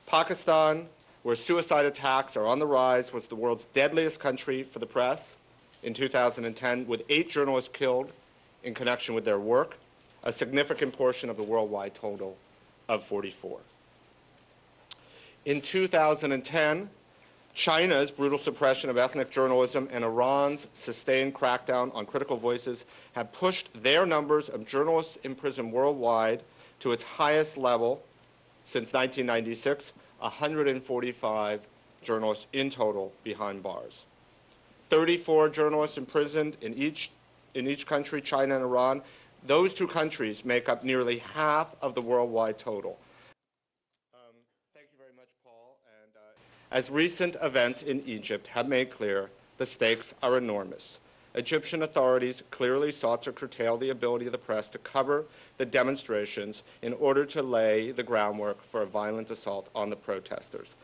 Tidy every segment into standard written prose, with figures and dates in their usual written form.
Pakistan, where suicide attacks are on the rise, was the world's deadliest country for the press in 2010, with 8 journalists killed in connection with their work, a significant portion of the worldwide total of 44. In 2010, China's brutal suppression of ethnic journalism and Iran's sustained crackdown on critical voices have pushed their numbers of journalists imprisoned worldwide to its highest level since 1996, 145 journalists in total behind bars. 34 journalists imprisoned in each country, China and Iran. Those 2 countries make up nearly half of the worldwide total. Thank you very much, Paul. And as recent events in Egypt have made clear, the stakes are enormous. Egyptian authorities clearly sought to curtail the ability of the press to cover the demonstrations in order to lay the groundwork for a violent assault on the protesters.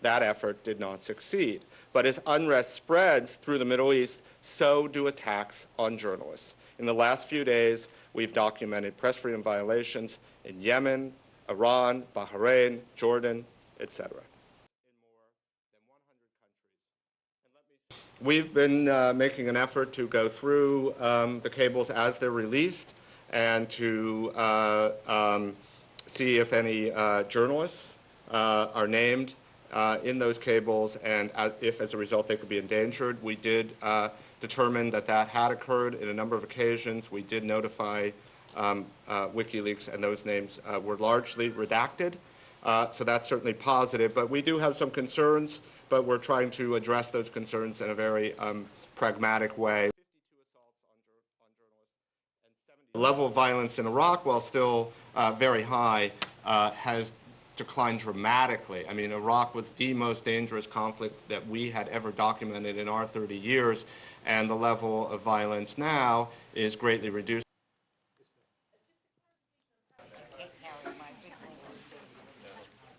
That effort did not succeed. But as unrest spreads through the Middle East, so do attacks on journalists. In the last few days, we've documented press freedom violations in Yemen, Iran, Bahrain, Jordan, etc. We've been making an effort to go through the cables as they're released and to see if any journalists are named in those cables, and if, as a result, they could be endangered. We did determine that that had occurred in a number of occasions. We did notify WikiLeaks, and those names were largely redacted. So that's certainly positive. But we do have some concerns, but we're trying to address those concerns in a very pragmatic way. The level of violence in Iraq, while still very high, has declined dramatically. I mean, Iraq was the most dangerous conflict that we had ever documented in our 30 years, and the level of violence now is greatly reduced.